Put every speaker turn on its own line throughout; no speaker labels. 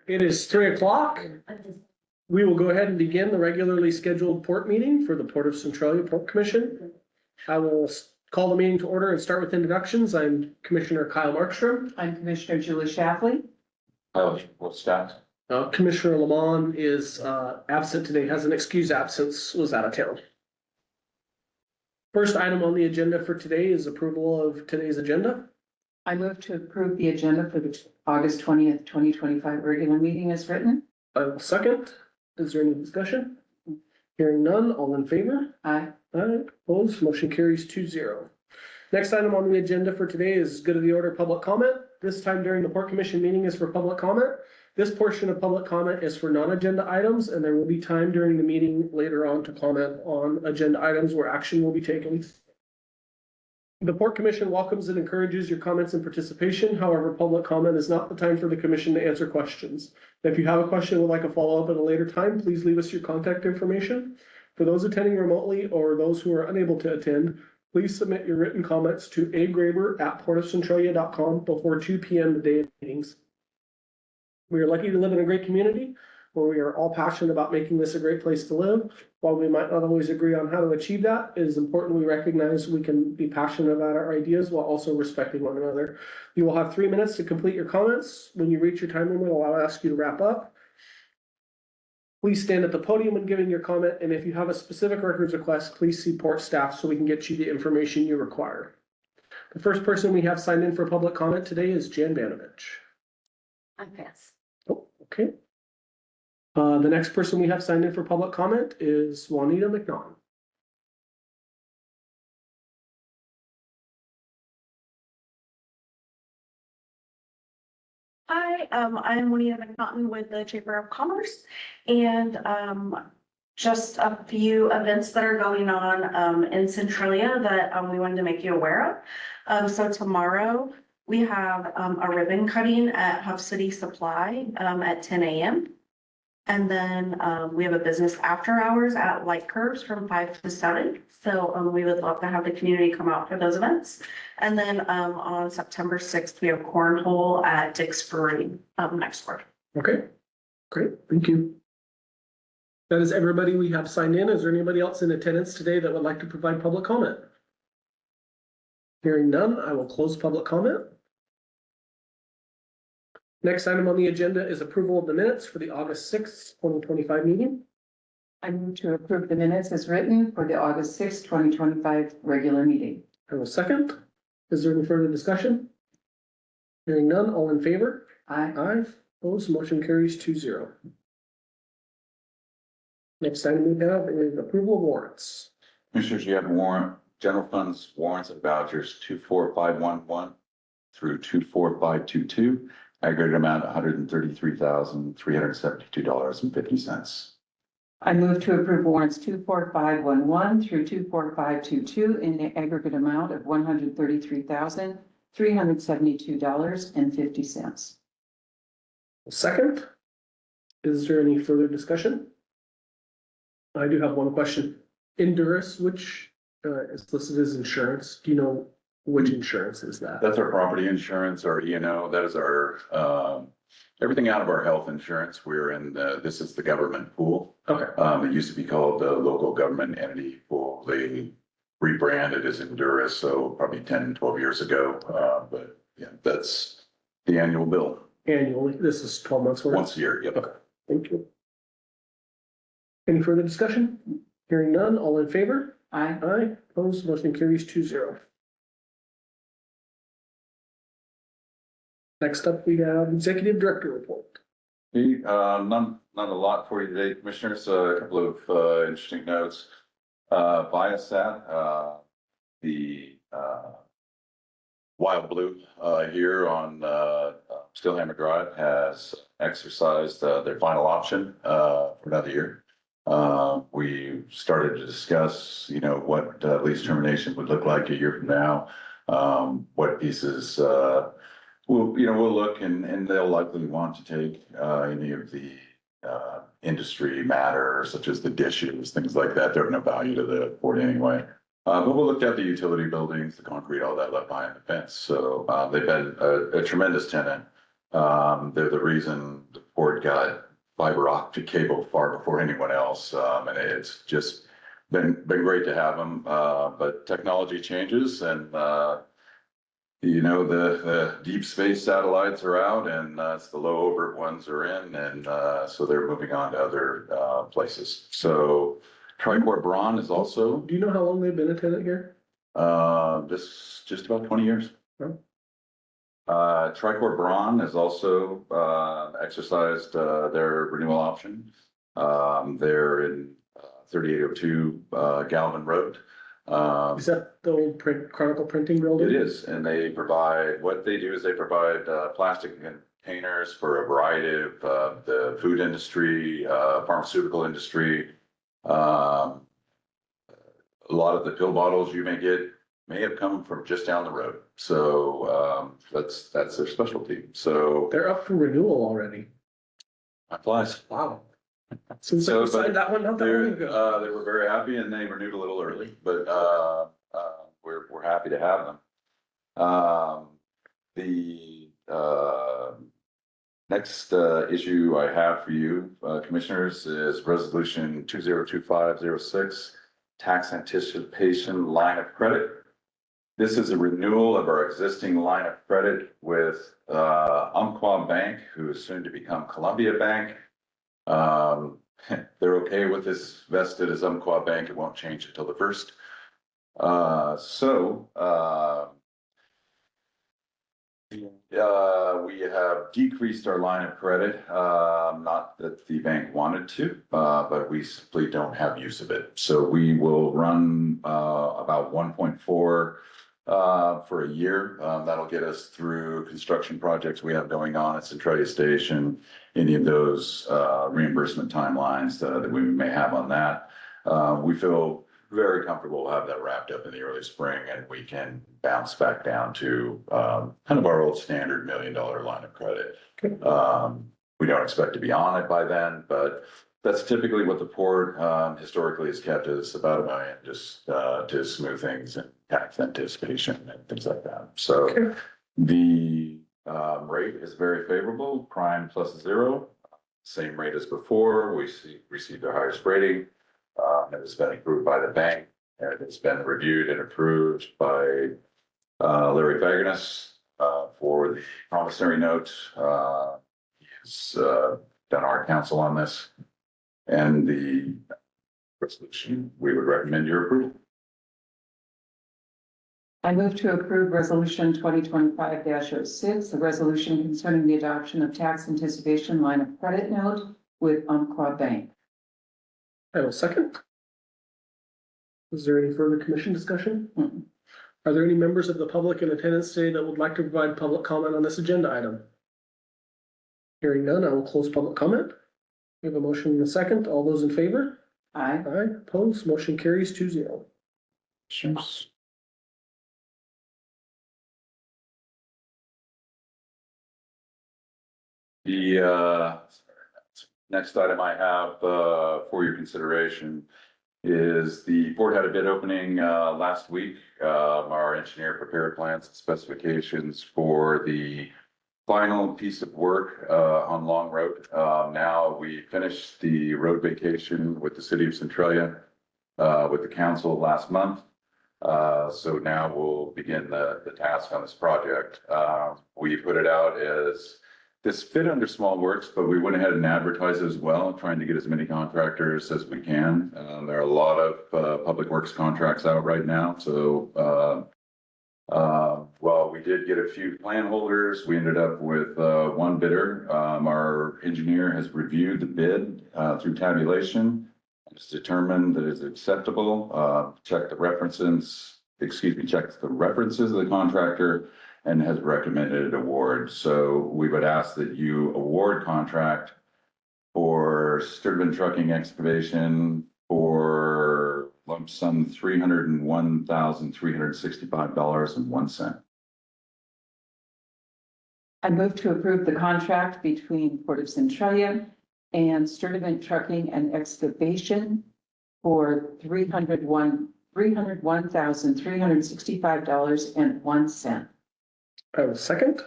It is 3 o'clock. We will go ahead and begin the regularly scheduled port meeting for the Port of Centralia Port Commission. I will call the meeting to order and start with introductions. I'm Commissioner Kyle Markstrom.
I'm Commissioner Julie Shapley.
What's that?
Commissioner Lamont is absent today, has an excused absence, was out of town. First item on the agenda for today is approval of today's agenda.
I move to approve the agenda for the August 20th, 2025 regular meeting as written.
I will second. Is there any discussion? Hearing none, all in favor?
Aye.
Aye, opposed, motion carries 2-0. Next item on the agenda for today is good of the order public comment. This time during the Port Commission meeting is for public comment. This portion of public comment is for non-agenda items, and there will be time during the meeting later on to comment on agenda items where action will be taken. The Port Commission welcomes and encourages your comments and participation. However, public comment is not the time for the commission to answer questions. If you have a question and would like a follow-up at a later time, please leave us your contact information. For those attending remotely or those who are unable to attend, please submit your written comments to agraber@portofcentralia.com before 2 p.m. the day of meetings. We are lucky to live in a great community where we are all passionate about making this a great place to live. While we might not always agree on how to achieve that, it is important we recognize we can be passionate about our ideas while also respecting one another. You will have 3 minutes to complete your comments. When you reach your time limit, I'll ask you to wrap up. Please stand at the podium when giving your comment, and if you have a specific records request, please see port staff so we can get you the information you require. The first person we have signed in for public comment today is Jan Banovich.
I pass.
Oh, okay. The next person we have signed in for public comment is Juanita McNaughton.
Hi, I'm Juanita McNaughton with the Chamber of Commerce, and just a few events that are going on in Centralia that we wanted to make you aware of. So tomorrow we have a ribbon cutting at Huff City Supply at 10 a.m. And then we have a business after hours at Light Curves from 5 to 7. So we would love to have the community come out for those events. And then on September 6th, we have cornhole at Dick's Brewery next door.
Okay, great, thank you. That is everybody we have signed in. Is there anybody else in attendance today that would like to provide public comment? Hearing none, I will close public comment. Next item on the agenda is approval of the minutes for the August 6th, 2025 meeting.
I move to approve the minutes as written for the August 6th, 2025 regular meeting.
I will second. Is there any further discussion? Hearing none, all in favor?
Aye.
Aye, opposed, motion carries 2-0. Next item we have is approval of warrants.
Commissioners, you have warrant, general funds warrants and vouchers 24511 through 24522. Aggregate amount $133,372.50.
I move to approve warrants 24511 through 24522 in the aggregate amount of $133,372.50.
Second, is there any further discussion? I do have one question. Indurus, which is listed as insurance, do you know which insurance is that?
That's our property insurance, our E&O. That is our, everything out of our health insurance. We're in this is the government pool.
Okay,
It used to be called the local government entity pool. They rebranded as Endurus, so probably 10, 12 years ago. But yeah, that's the annual bill.
annually, this is 12 months worth?
Once a year, yep.
Okay, thank you. Any further discussion? Hearing none, all in favor?
Aye.
Aye, opposed, motion carries 2-0. Next up, we have executive director report.
Not a lot for you today, commissioners. A couple of interesting notes. Viasat, the Wild Blue here on Stillhammer Drive has exercised their final option for another year. We started to discuss, what lease termination would look like a year from now. What pieces we'll look and they'll likely want to take any of the industry matter, such as the dishes, things like that. They're of no value to the port anyway. But we'll look at the utility buildings, the concrete, all that left behind the fence. So they've been a tremendous tenant. They're the reason the port got fiber optic cable far before anyone else. And it's just been great to have them. But technology changes and, the deep space satellites are out and it's the low orbit ones are in. And so they're moving on to other places. So Tricor Braun is also,
Do you know how long they've been a tenant here?
just about 20 years.
Oh.
Tricor Braun has also exercised their renewal option. They're in 3802 Galvin Road.
Is that the old Chronicle printing building?
It is, and they provide, what they do is they provide plastic containers for a variety of the food industry, pharmaceutical industry. A lot of the pill bottles you may have come from just down the road. So that's their specialty. So
They're up for renewal already.
applies.
Wow. Seems
So,
like we
but
signed that one not that long ago.
They were very happy and they renewed a little early, but we're happy to have them. The next issue I have for you, commissioners, is resolution 202506, tax anticipation line of credit. This is a renewal of our existing line of credit with Umpqua Bank, who is soon to become Columbia Bank. They're okay with this vested as Umpqua Bank. It won't change until the 1st. We have decreased our line of credit, not that the bank wanted to, but we simply don't have use of it. So we will run about 1.4 for a year. That'll get us through construction projects we have going on at Centralia Station, any of those reimbursement timelines that we may have on that. We feel very comfortable we'll have that wrapped up in the early spring and we can bounce back down to kind of our old standard $1 million line of credit. We don't expect to be on it by then, but that's typically what the port historically has kept us about $1 million, just to smooth things and tax anticipation and things like that. So the rate is very favorable, prime plus 0, same rate as before. We received our highest rating. It has been approved by the bank and it's been reviewed and approved by Larry Faganis for the promissory note. He's done our counsel on this, and the resolution, we would recommend your approval.
I move to approve resolution 2025-06, a resolution concerning the adoption of tax anticipation line of credit note with Umpqua Bank.
I will second. Is there any further commission discussion? Are there any members of the public in attendance today that would like to provide public comment on this agenda item? Hearing none, I will close public comment. We have a motion and a second. All those in favor?
Aye.
Aye. Opposed? Motion carries 2-0.
The next item I have for your consideration is the port had a bid opening last week. Our engineer prepared plans and specifications for the final piece of work on Long Road. Now we finished the road vacation with the city of Centralia with the council last month. So now we'll begin the task on this project. We put it out as this fit under small works, but we went ahead and advertised as well, trying to get as many contractors as we can. There are a lot of public works contracts out right now. So while we did get a few plan holders, we ended up with one bidder. Our engineer has reviewed the bid through tabulation. It's determined that it's acceptable, checked the references of the contractor, and has recommended award. So we would ask that you award contract for Sturtevant Trucking Excavation for lump sum $301,365.01.
I move to approve the contract between Port of Centralia and Sturtevant Trucking and Excavation for $301,365.01.
I will second. Is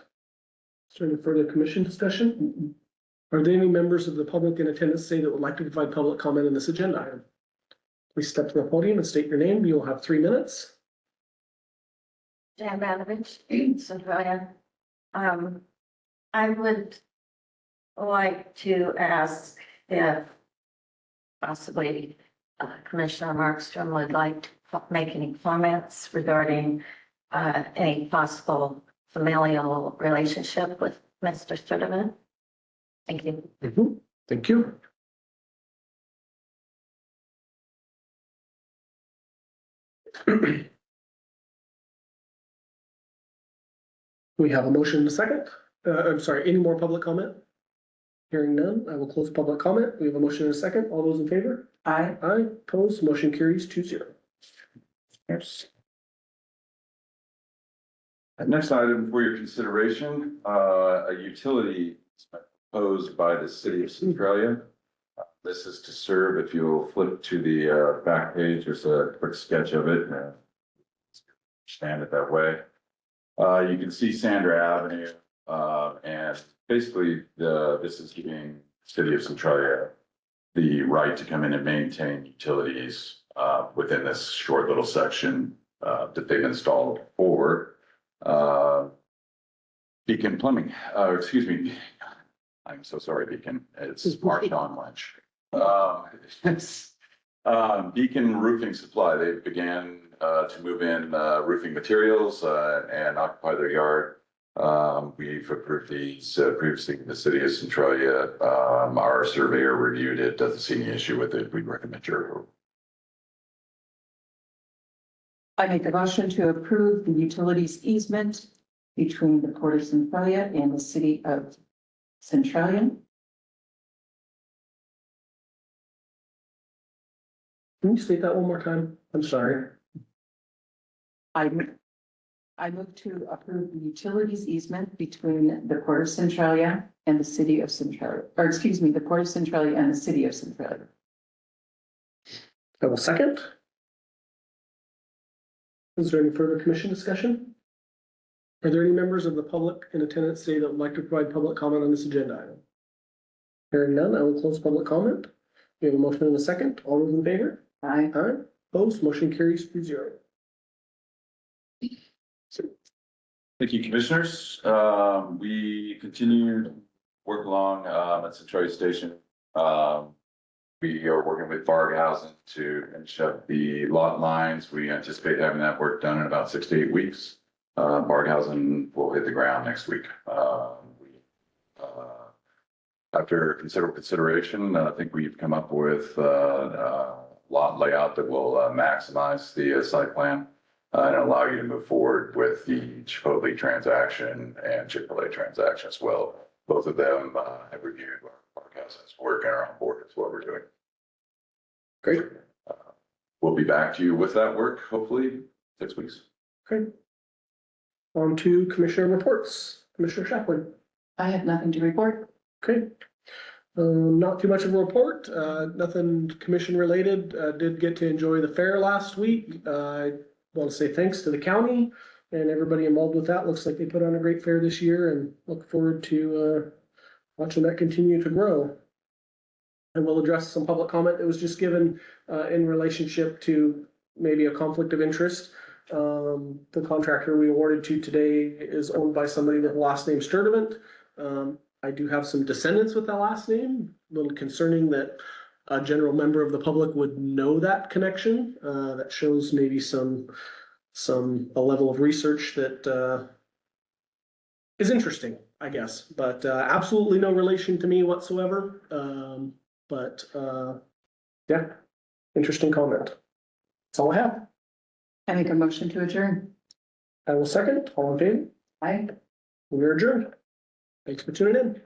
there any further commission discussion? Are there any members of the public in attendance today that would like to provide public comment on this agenda item? Please step to the podium and state your name. You will have 3 minutes.
Jan Manovich, Centralia. I would like to ask if possibly Commissioner Markstrom would like to make any comments regarding any possible familial relationship with Mr. Sturdivant. Thank you.
Thank you. We have a motion and a second. I'm sorry, any more public comment? Hearing none, I will close public comment. We have a motion and a second. All those in favor?
Aye.
Aye, opposed, motion carries 2-0.
Yes. Next item for your consideration, a utility proposed by the city of Centralia. This is to serve, if you'll flip to the back page, there's a quick sketch of it. Understand it that way. You can see Sandra Avenue, and basically this is giving city of Centralia the right to come in and maintain utilities within this short little section that they've installed for Beacon Plumbing, excuse me. I'm so sorry, Beacon. It's marked on lunch. Beacon Roofing Supply. They began to move in roofing materials and occupy their yard. We've approved these previously in the city of Centralia. Our surveyor reviewed it, doesn't see any issue with it. We'd recommend your approval.
I make a motion to approve the utilities easement between the Port of Centralia and the city of Centralia.
Can you state that one more time? I'm sorry.
I move to approve the utilities easement between the Port of Centralia and the city of Centralia, or excuse me, the Port of Centralia and the city of Centralia.
I will second. Is there any further commission discussion? Are there any members of the public in attendance today that would like to provide public comment on this agenda item? Hearing none, I will close public comment. We have a motion and a second. All those in favor?
Aye.
Aye. Opposed, motion carries 2-0.
Thank you, commissioners. We continue to work along at Centralia Station. We are working with Barghausen to finish up the lot lines. We anticipate having that work done in about 6 to 8 weeks. Barghausen will hit the ground next week. After considerable consideration, I think we've come up with lot layout that will maximize the site plan and allow you to move forward with the Chipotle transaction and Chick-fil-A transaction as well. Both of them have reviewed Barghausen's work and are on board with what we're doing.
Great.
We'll be back to you with that work, hopefully 6 weeks.
Okay. On to commissioner reports. Commissioner Chaplin.
I have nothing to report.
Okay. Not too much of a report, nothing commission related. Did get to enjoy the fair last week. I want to say thanks to the county and everybody involved with that. Looks like they put on a great fair this year and look forward to watching that continue to grow. And we'll address some public comment that was just given in relationship to maybe a conflict of interest. The contractor we awarded to today is owned by somebody with the last name Sturdivant. I do have some descendants with that last name. A little concerning that a general member of the public would know that connection. That shows maybe a level of research that is interesting, I guess, but absolutely no relation to me whatsoever. Yeah, interesting comment. That's all I have.
I make a motion to adjourn.
I will second. All in favor?
Aye.
We are adjourned. Thanks for tuning in.